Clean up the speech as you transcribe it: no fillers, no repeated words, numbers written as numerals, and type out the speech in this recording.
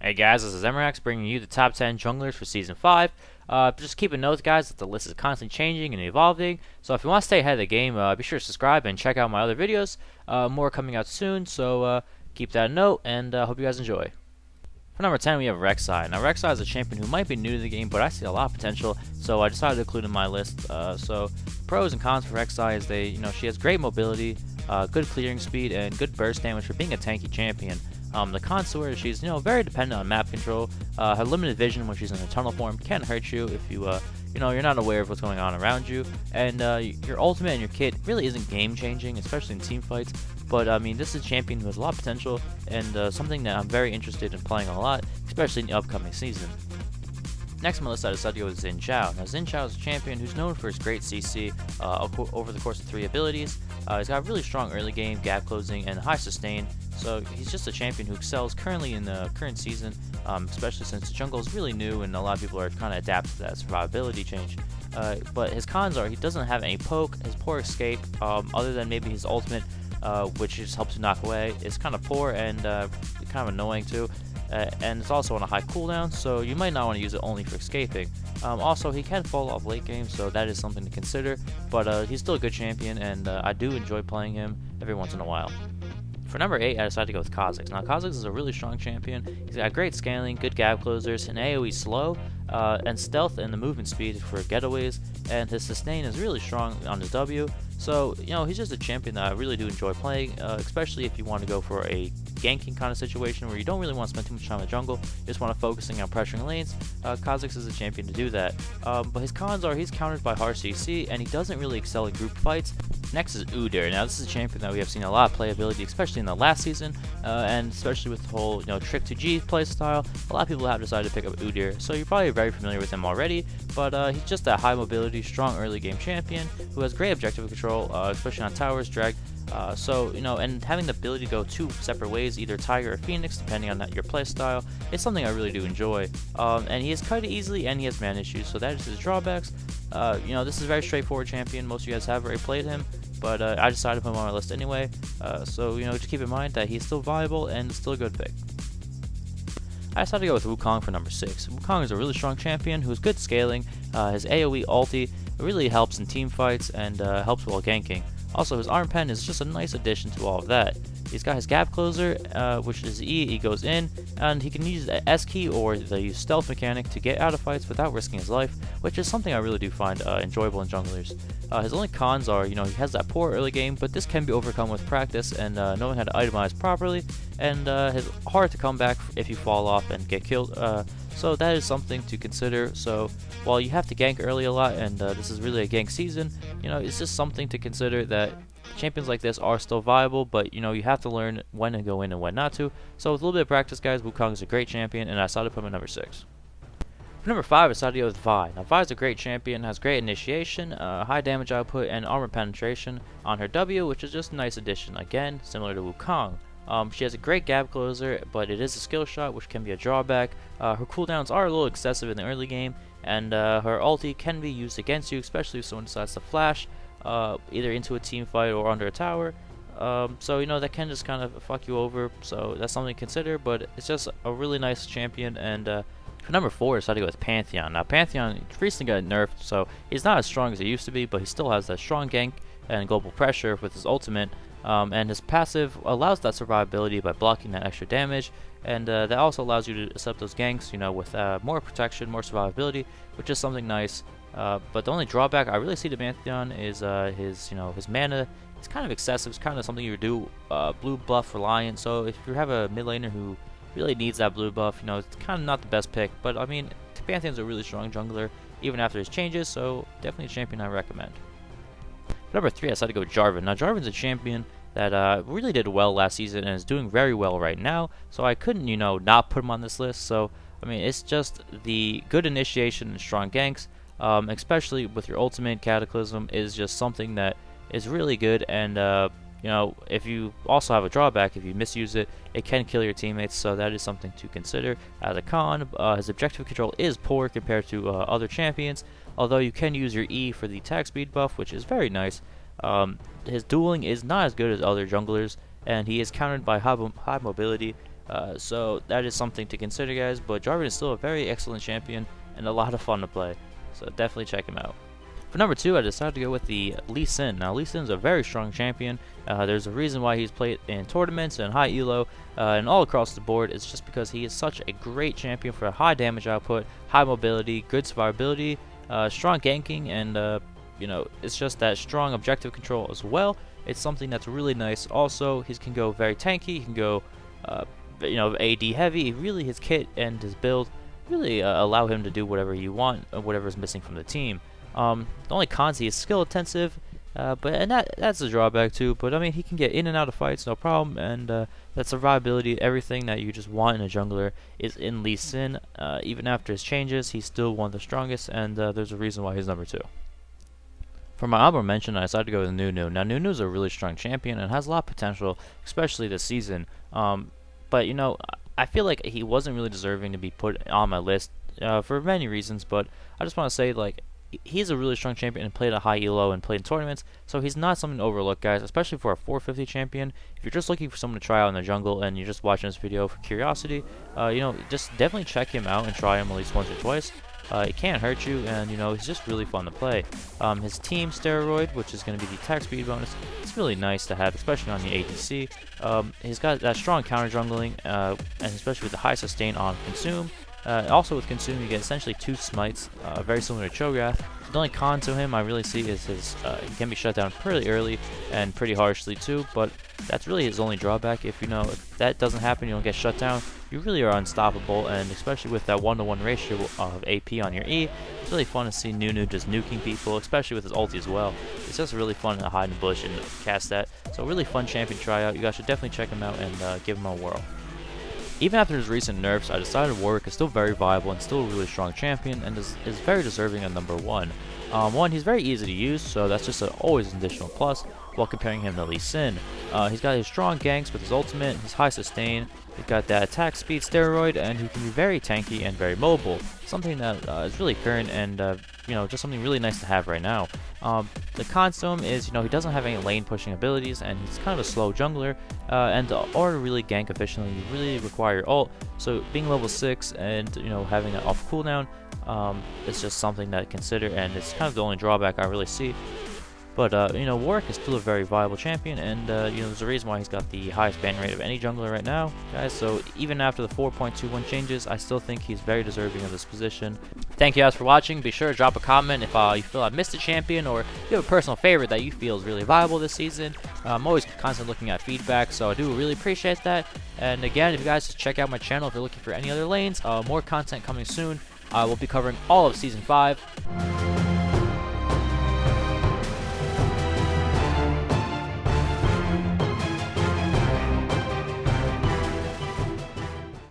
Hey guys, this is Emirax bringing you the top 10 junglers for Season 5. Just keep a note, guys, that the list is constantly changing and evolving. So if you want to stay ahead of the game, be sure to subscribe and check out my other videos. More coming out soon, so keep that in note, and hope you guys enjoy. For number 10, we have Rek'sai. Now, Rek'sai is a champion who might be new to the game, but I see a lot of potential, so I decided to include in my list. So pros and cons for Rek'sai is she has great mobility, good clearing speed, and good burst damage for being a tanky champion. The cons to her is she's very dependent on map control. Her limited vision when she's in a tunnel form can hurt you if you're not aware of what's going on around you. And your ultimate and your kit really isn't game changing, especially in team fights. But I mean, this is a champion who has a lot of potential and something that I'm very interested in playing a lot, especially in the upcoming season. Next on my list, I decided to go with Xin Zhao. Now, Xin Zhao is a champion who's known for his great CC over the course of 3 abilities. He's got a really strong early game, gap closing, and high sustain. So he's just a champion who excels currently in the current season, especially since the jungle is really new and a lot of people are kind of adapted to that survivability change. But his cons are he doesn't have any poke, his poor escape, other than maybe his ultimate, which just helps you knock away, is kind of poor and kind of annoying too. And it's also on a high cooldown, so you might not want to use it only for escaping. Also, he can fall off late game, so that is something to consider, but he's still a good champion, and I do enjoy playing him every once in a while. For number 8, I decided to go with Kha'Zix. Now, Kha'Zix is a really strong champion. He's got great scaling, good gap closers, an AoE slow, and stealth and the movement speed for getaways, and his sustain is really strong on his W. So, he's just a champion that I really do enjoy playing, especially if you want to go for a ganking kind of situation where you don't really want to spend too much time in the jungle, you just want to focusing on pressuring lanes. Kha'Zix is a champion to do that. But his cons are he's countered by harsh CC, and he doesn't really excel in group fights. Next is Udyr. Now, this is a champion that we have seen a lot of playability, especially in the last season, and especially with the whole trick to G playstyle. A lot of people have decided to pick up Udyr, so you're probably very familiar with him already, but he's just a high mobility, strong early game champion who has great objective control, especially on towers, drag. And having the ability to go 2 separate ways, either Tiger or Phoenix, depending on your playstyle, is something I really do enjoy. And he is cut to easily, and he has mana issues, so that is his drawbacks. This is a very straightforward champion. Most of you guys have already played him, but I decided to put him on my list anyway. So just keep in mind that he's still viable and still a good pick. I decided to go with Wukong for number 6. Wukong is a really strong champion who has good scaling. His AoE ulti really helps in team fights and helps while ganking. Also, his arm pen is just a nice addition to all of that. He's got his gap closer, which is E, he goes in, and he can use the S key or the stealth mechanic to get out of fights without risking his life, which is something I really do find enjoyable in junglers. His only cons are, he has that poor early game, but this can be overcome with practice and knowing how to itemize properly, and it's hard to come back if you fall off and get killed, so that is something to consider. So while you have to gank early a lot, and this is really a gank season, it's just something to consider that champions like this are still viable, but you have to learn when to go in and when not to. So with a little bit of practice, guys, Wukong is a great champion, and I decided to put him at number 6. For number 5, I decided to go with Vi. Now, Vi is a great champion, has great initiation, high damage output, and armor penetration on her W, which is just a nice addition, again, similar to Wukong. She has a great gap closer, but it is a skill shot, which can be a drawback. Her cooldowns are a little excessive in the early game, and her ulti can be used against you, especially if someone decides to flash, either into a team fight or under a tower. So that can just kind of fuck you over, so that's something to consider, but it's just a really nice champion. And for number 4, I decided to go with Pantheon. Now, Pantheon recently got nerfed, so he's not as strong as he used to be, but he still has that strong gank and global pressure with his ultimate, and his passive allows that survivability by blocking that extra damage, and that also allows you to accept those ganks, with more protection, more survivability, which is something nice. But the only drawback I really see to Pantheon is his mana. It's kind of excessive. It's kind of something you do blue buff reliant. So if you have a mid laner who really needs that blue buff, it's kind of not the best pick. But I mean, Pantheon's a really strong jungler even after his changes, so definitely a champion I recommend. Number 3, I decided to go with Jarvan. Now, Jarvan's a champion that really did well last season and is doing very well right now. So I couldn't not put him on this list. So I mean, it's just the good initiation and strong ganks. Especially with your ultimate, Cataclysm is just something that is really good, and if you also have a drawback, if you misuse it, it can kill your teammates, so that is something to consider. As a con, his objective control is poor compared to other champions, although you can use your E for the attack speed buff, which is very nice. His dueling is not as good as other junglers, and he is countered by high mobility, So that is something to consider, guys. But Jarvan is still a very excellent champion and a lot of fun to play. So definitely check him out. For number 2, I decided to go with the Lee Sin. Now, Lee Sin is a very strong champion. There's a reason why he's played in tournaments and high elo and all across the board. It's just because he is such a great champion for high damage output, high mobility, good survivability, strong ganking, and it's just that strong objective control as well. It's something that's really nice. Also, he can go very tanky. He can go, AD heavy. Really, his kit and his build really allow him to do whatever you want, whatever is missing from the team. The only cons, he is skill intensive, but that's a drawback too. But I mean, he can get in and out of fights, no problem, and that survivability, everything that you just want in a jungler is in Lee Sin. Even after his changes, he's still one of the strongest, and there's a reason why he's number 2. For my honorable mention, I decided to go with Nunu. Now, Nunu's a really strong champion and has a lot of potential, especially this season. But I feel like he wasn't really deserving to be put on my list for many reasons. But I just want to say, like, he's a really strong champion and played at high elo and played in tournaments, so he's not something to overlook, guys, especially for a 450 champion. If you're just looking for someone to try out in the jungle and you're just watching this video for curiosity, just definitely check him out and try him at least once or twice. It can't hurt you, and he's just really fun to play. His team steroid, which is going to be the attack speed bonus, it's really nice to have, especially on the ADC. He's got that strong counter jungling, and especially with the high sustain on consume. Also with Consume, you get essentially 2 smites, very similar to Cho'Gath. The only con to him I really see is his he can be shut down pretty early and pretty harshly too, but that's really his only drawback. If that doesn't happen, you don't get shut down, you really are unstoppable, and especially with that 1-to-1 ratio of AP on your E, it's really fun to see Nunu just nuking people, especially with his ulti as well. It's just really fun to hide in the bush and cast that. So really fun champion tryout. You guys should definitely check him out and give him a whirl. Even after his recent nerfs, I decided Warwick is still very viable and still a really strong champion, and is very deserving of number 1. He's very easy to use, so that's just always an additional plus, while comparing him to Lee Sin. He's got his strong ganks with his ultimate, his high sustain, he's got that attack speed steroid, and he can be very tanky and very mobile, something that is really current and just something really nice to have right now. The cons to him is, he doesn't have any lane pushing abilities, and he's kind of a slow jungler, and to really gank efficiently, you really require your ult. So being level 6 and having it off cooldown, is just something to consider, and it's kind of the only drawback I really see. But Warwick is still a very viable champion, and there's a reason why he's got the highest ban rate of any jungler right now, guys. So even after the 4.21 changes, I still think he's very deserving of this position. Thank you guys for watching. Be sure to drop a comment if you feel I missed a champion, or you have a personal favorite that you feel is really viable this season. I'm always constantly looking at feedback, so I do really appreciate that. And again, if you guys just check out my channel if you're looking for any other lanes, more content coming soon. We'll be covering all of Season 5.